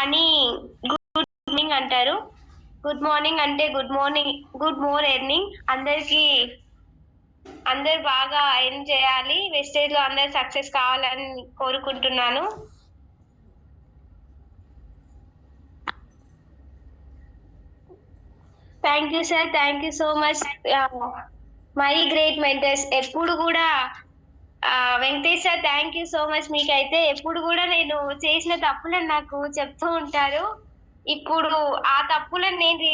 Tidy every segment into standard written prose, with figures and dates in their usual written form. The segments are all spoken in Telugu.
అని గుడ్ మార్నింగ్ అంటారు. గుడ్ మార్నింగ్ అంటే గుడ్ మోర్ ఎర్నింగ్. అందరు బాగా ఎర్న్ చేయాలి, వెస్టేజ్ లో అందరు సక్సెస్ కావాలని కోరుకుంటున్నాను. Thank you sir, thank you so much. My great mentors ఎప్పుడు కూడా Venkatesh sir, thank you so much. మీకైతే ఎప్పుడు కూడా నేను చేసిన తప్పులను నాకు చెప్తూ ఉంటారు. ఇప్పుడు ఆ తప్పులను నేను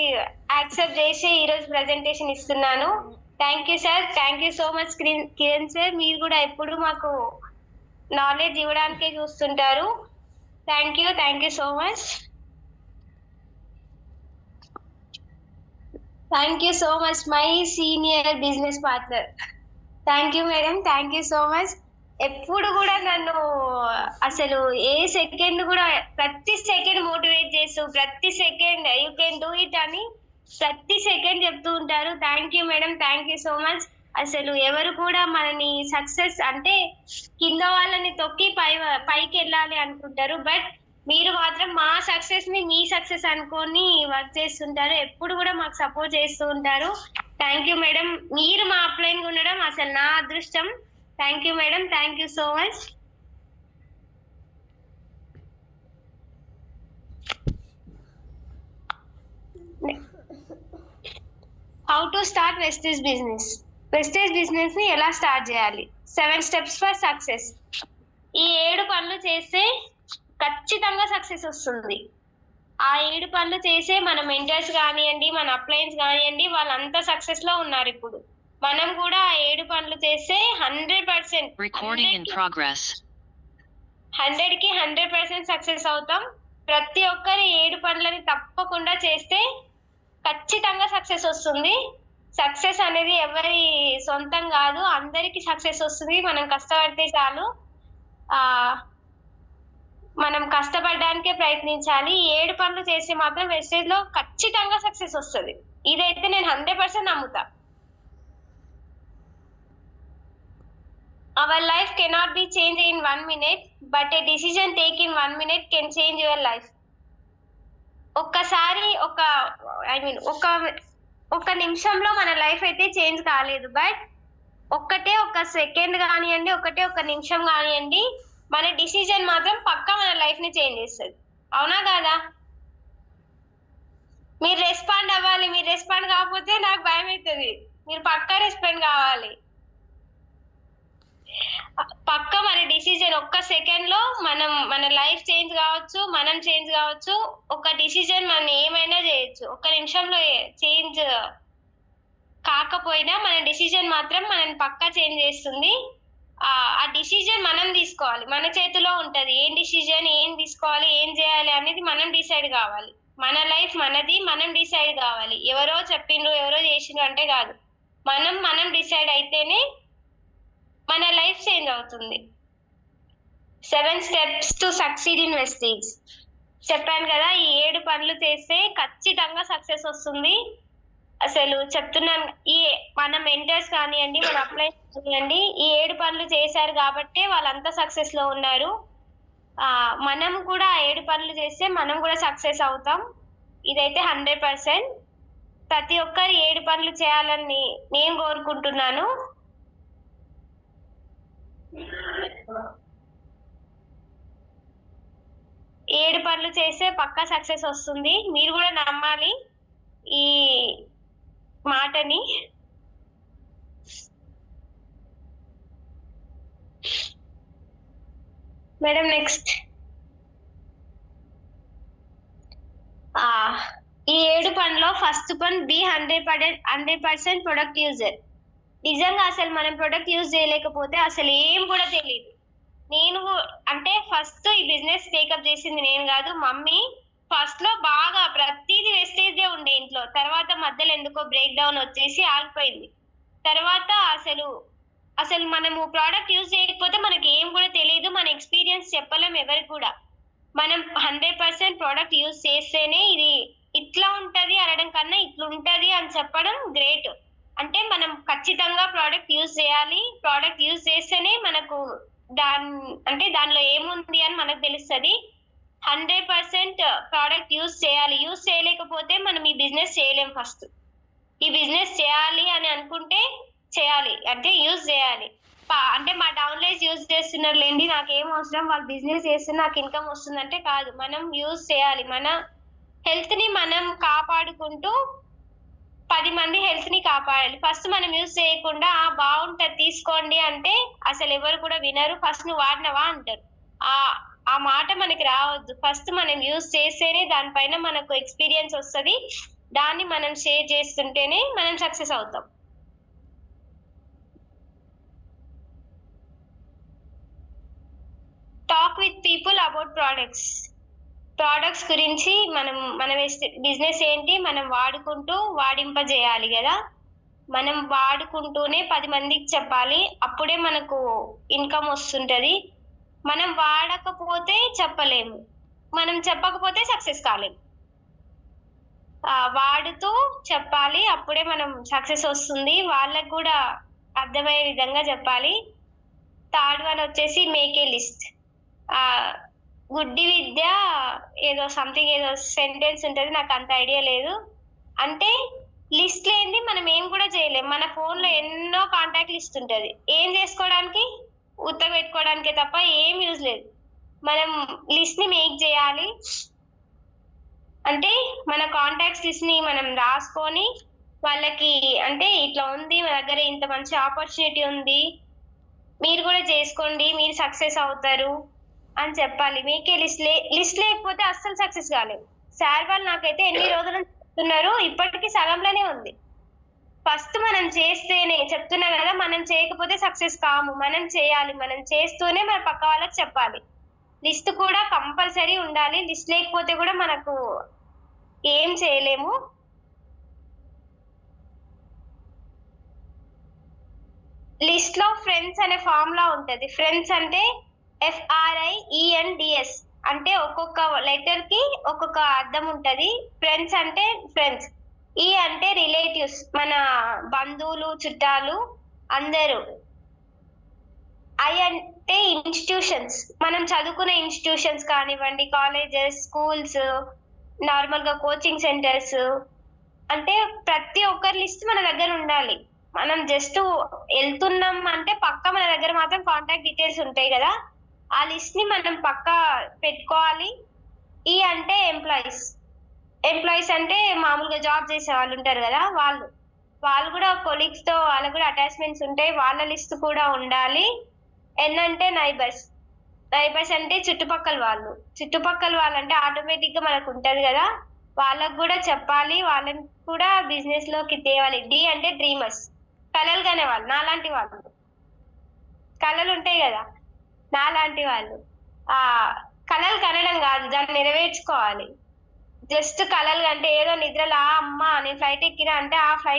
యాక్సెప్ట్ చేసి ఈరోజు ప్రెజెంటేషన్ ఇస్తున్నాను. Thank you sir, thank you so much. Kiran sir, మీరు కూడా ఎప్పుడు మాకు నాలెడ్జ్ ఇవ్వడానికే చూస్తుంటారు. Thank you so much. Thank you so much my senior business partner. Thank you madam, thank you so much. ఎప్పుడు కూడా నన్ను అసలు ఏ సెకండ్ కూడా ప్రతి సెకండ్ మోటివేట్ చేస్తూ ప్రతి second you can do it అని ప్రతి సెకండ్ చెప్తూ ఉంటారు. Thank you madam, thank you so much. అసలు ఎవరు కూడా మనని సక్సెస్ అంటే కింద వాళ్ళని తొక్కి పైకి వెళ్ళాలి అనుకుంటారు. బట్ మీరు మాత్రం మా సక్సెస్ ని మీ సక్సెస్ అనుకొని వర్క్ చేస్తుంటారు. ఎప్పుడు కూడా మాకు సపోర్ట్ చేస్తూ ఉంటారు. Thank you madam. మీరు మా అప్లైన్ ఉండడం అసలు నా అదృష్టం. Thank you madam, thank you so much. How to start wastage business. Wastage business ని ఎలా స్టార్ట్ చేయాలి? 7 steps ఫర్ సక్సెస్. ఈ 7 పనులు చేస్తే ఖచ్చితంగా సక్సెస్ వస్తుంది. ఆ 7 పనులు చేసే మన మెంటర్స్ కానివ్వండి, మన అప్లైన్స్ కానివ్వండి, వాళ్ళంతా సక్సెస్ లో ఉన్నారు. ఇప్పుడు మనం కూడా ఆ 7 పనులు చేస్తే 100% 100కి 100% సక్సెస్ అవుతాం. ప్రతి ఒక్కరి 7 పనులని తప్పకుండా చేస్తే ఖచ్చితంగా సక్సెస్ వస్తుంది. సక్సెస్ అనేది ఎవరి సొంతం కాదు, అందరికి సక్సెస్ వస్తుంది. మనం కష్టపడితే చాలు. మనం కష్టపడడానికే ప్రయత్నించాలి. 7 పనులు చేస్తే మాత్రం వెస్టేజ్ లో ఖచ్చితంగా సక్సెస్ వస్తుంది. ఇదైతే నేను 100% నమ్ముతా. Our life cannot be changed in 1 minute, but a decision taken in 1 minute can change your life. ఒక్కసారి ఒక నిమిషంలో మన లైఫ్ అయితే చేంజ్ కాలేదు. బట్ ఒక సెకండ్ కానివ్వండి, ఒక నిమిషం కానివ్వండి, మన డిసిజన్ మాత్రం పక్కా మన లైఫ్ ని చేంజ్ చేస్తుంది. అవునా కాదా? మీరు రెస్పాండ్ అవ్వాలి. మీరు రెస్పాండ్ కాకపోతే నాకు భయం అవుతుంది. మీరు పక్కా రెస్పాండ్ కావాలి. పక్క మన డిసిజన్ ఒక్క సెకండ్ లో మన లైఫ్ చేంజ్ కావచ్చు, మనం చేంజ్ కావచ్చు. ఒక డిసిజన్ మనం ఏమైనా చేయొచ్చు. ఒక్క నిమిషంలో చేంజ్ కాకపోయినా మన డిసిజన్ మాత్రం మనని పక్కా చేంజ్ చేస్తుంది. ఆ డిసిజన్ మనం తీసుకోవాలి. మన చేతిలో ఉంటది. ఏం డిసిజన్, ఏం తీసుకోవాలి, ఏం చేయాలి అనేది మనం డిసైడ్ కావాలి. మన లైఫ్ మనది, మనం డిసైడ్ కావాలి. ఎవరో చెప్పిండ్రు, ఎవరో చేసిండ్రు అంటే కాదు. మనం డిసైడ్ అయితేనే మన లైఫ్ చేంజ్ అవుతుంది. 7 steps to succeed in wastage. చెప్పాను కదా, ఈ 7 పనులు చేస్తే ఖచ్చితంగా సక్సెస్ వస్తుంది. అసలు చెప్తున్నాను, మన మెంటర్స్ కానివ్వండి, మన అప్లైన్స్ కానివ్వండి, ఈ 7 పనులు చేశారు కాబట్టి వాళ్ళంతా సక్సెస్ లో ఉన్నారు. మనం కూడా ఆ 7 పనులు చేస్తే మనం కూడా సక్సెస్ అవుతాం. ఇదైతే 100%. ప్రతి ఒక్కరు 7 పనులు చేయాలని నేను కోరుకుంటున్నాను. 7 పనులు చేస్తే పక్కా సక్సెస్ వస్తుంది. మీరు కూడా నమ్మాలి ఈ మాటని. Madam next. ఈ 7 పనులో ఫస్ట్ పని బి 100% ప్రొడక్ట్ యూజర్. నిజంగా అసలు మనం ప్రొడక్ట్ యూజ్ చేయలేకపోతే అసలు ఏం కూడా తెలియదు. నేను అంటే ఫస్ట్ ఈ బిజినెస్ టేకప్ చేసింది నేను కాదు, మమ్మీ. ఫస్ట్ లో బాగా ప్రతిదీ వెస్టేజ్ ఉండే ఇంట్లో. తర్వాత మధ్యలో ఎందుకో బ్రేక్ డౌన్ వచ్చేసి ఆగిపోయింది. తర్వాత అసలు మనము ప్రోడక్ట్ యూజ్ చేయకపోతే మనకి ఏం కూడా తెలియదు. మన ఎక్స్పీరియన్స్ చెప్పలేం ఎవరికి కూడా. మనం 100% ప్రోడక్ట్ యూజ్ చేస్తేనే ఇది ఇట్లా ఉంటది అనడం కన్నా ఇట్లా ఉంటది అని చెప్పడం గ్రేట్. అంటే మనం ఖచ్చితంగా ప్రోడక్ట్ యూజ్ చేయాలి. ప్రోడక్ట్ యూజ్ చేస్తేనే మనకు దానిలో ఏముంది అని మనకు తెలుస్తుంది. 100% ప్రోడక్ట్ యూజ్ చేయాలి. యూజ్ చేయలేకపోతే మనం ఈ బిజినెస్ చేయలేం ఫస్ట్. ఈ బిజినెస్ చేయాలి అని అనుకుంటే చేయాలి. అంటే యూజ్ చేయాలి. అంటే మా డౌన్లైన్స్ యూజ్ చేస్తున్నారు లేండి, నాకేం అవసరం, వాళ్ళు బిజినెస్ చేస్తే నాకు ఇన్కమ్ వస్తుందంటే కాదు. మనం యూజ్ చేయాలి. మన హెల్త్ ని మనం కాపాడుకుంటూ 10 మంది హెల్త్ ని కాపాడాలి. ఫస్ట్ మనం యూజ్ చేయకుండా బాగుంటది తీసుకోండి అంటే అసలు ఎవరు కూడా వినరు. ఫస్ట్ నువ్వు వాడినవా అంటారు. ఆ ఆ మాట మనకి రావద్దు. ఫస్ట్ మనం యూజ్ చేస్తేనే దానిపైన మనకు ఎక్స్పీరియన్స్ వస్తది. దాన్ని మనం షేర్ చేస్తుంటేనే మనం సక్సెస్ అవుతాం. Talk with people about products గురించి మన బిజినెస్ ఏంటి, మనం వాడుకుంటూ వాడింపజేయాలి కదా. మనం వాడుకుంటూనే 10 మందికి చెప్పాలి. అప్పుడే మనకు ఇన్కమ్ వస్తుంటది. మనం వాడకపోతే చెప్పలేము. మనం చెప్పకపోతే సక్సెస్ కాలేము. వాడుతూ చెప్పాలి. అప్పుడే మనం సక్సెస్ వస్తుంది. వాళ్ళకి కూడా అర్థమయ్యే విధంగా చెప్పాలి. థర్డ్ వన్ వచ్చేసి మేక్ ఏ లిస్ట్. గుడ్డి విద్య ఏదో సంథింగ్ ఏదో సెంటెన్స్ ఉంటది, నాకు అంత ఐడియా లేదు. అంటే లిస్ట్ లేనిది మనం ఏం కూడా చేయలేం. మన ఫోన్ లో ఎన్నో కాంటాక్ట్ లిస్ట్ ఉంటది. ఏం చేసుకోవడానికి, ఉత్తగా పెట్టుకోవడానికే తప్ప ఏం యూజ్ లేదు. మనం లిస్ట్ ని మేక్ చేయాలి. అంటే మన కాంటాక్ట్స్ లిస్ట్ ని మనం రాసుకొని వాళ్ళకి, అంటే ఇట్లా ఉంది మన దగ్గర, ఇంత మంచి ఆపర్చునిటీ ఉంది, మీరు కూడా చేసుకోండి, మీరు సక్సెస్ అవుతారు అని చెప్పాలి. మీకే లిస్ట్ లేకపోతే అస్సలు సక్సెస్ కాలేదు. సార్ వాళ్ళు నాకైతే ఎన్ని రోజులు చెప్తున్నారు, ఇప్పటికీ సగంలోనే ఉంది. ఫస్ట్ మనం చేస్తేనే, చెప్తున్నా కదా, మనం చేయకపోతే సక్సెస్ కాము. మనం చేయాలి. మనం చేస్తూనే మన పక్క వాళ్ళకి చెప్పాలి. లిస్ట్ కూడా కంపల్సరీ ఉండాలి. లిస్ట్ లేకపోతే కూడా మనకు ఏం చేయలేము. లిస్ట్ లో ఫ్రెండ్స్ అనే ఫార్ములా ఉంటది. ఫ్రెండ్స్ అంటే FRIENDS. అంటే ఒక్కొక్క లెటర్ కి ఒక్కొక్క అర్థం ఉంటది. ఫ్రెండ్స్ అంటే ఫ్రెండ్స్. ఈ అంటే రిలేటివ్స్, మన బంధువులు, చుట్టాలు అందరూ. I అంటే ఇన్స్టిట్యూషన్స్, మనం చదువుకునే ఇన్స్టిట్యూషన్స్ కానివ్వండి, కాలేజెస్, స్కూల్స్, నార్మల్ గా కోచింగ్ సెంటర్స్. అంటే ప్రతి ఒక్కరి లిస్ట్ మన దగ్గర ఉండాలి. మనం జస్ట్ వెళ్తున్నాం అంటే పక్క మన దగ్గర మాత్రం కాంటాక్ట్ డీటెయిల్స్ ఉంటాయి కదా, ఆ లిస్ట్ ని మనం పక్క పెట్టుకోవాలి. ఈ అంటే ఎంప్లాయీస్ అంటే మామూలుగా జాబ్ చేసే వాళ్ళు ఉంటారు కదా, వాళ్ళు కూడా కొలీగ్స్ తో వాళ్ళకు కూడా అటాచ్మెంట్స్ ఉంటాయి, వాళ్ళ లిస్ట్ కూడా ఉండాలి. అంటే నైబర్స్ అంటే చుట్టుపక్కల వాళ్ళు అంటే ఆటోమేటిక్ గా మనకు ఉంటది కదా, వాళ్ళకు కూడా చెప్పాలి. వాళ్ళని కూడా బిజినెస్ లోకి తేవాలి. అంటే డ్రీమర్స్, కలలు కనే వాళ్ళు, నాలాంటి వాళ్ళు. కళలు ఉంటాయి కదా, నాలాంటి వాళ్ళు. ఆ కళలు కనడం కాదు, దాన్ని నెరవేర్చుకోవాలి. జస్ట్ కళలు అంటే ఏదో నిద్రలో అమ్మ నేను ఫ్లైట్ ఎక్కినా అంటే ఆ ఫ్లైట్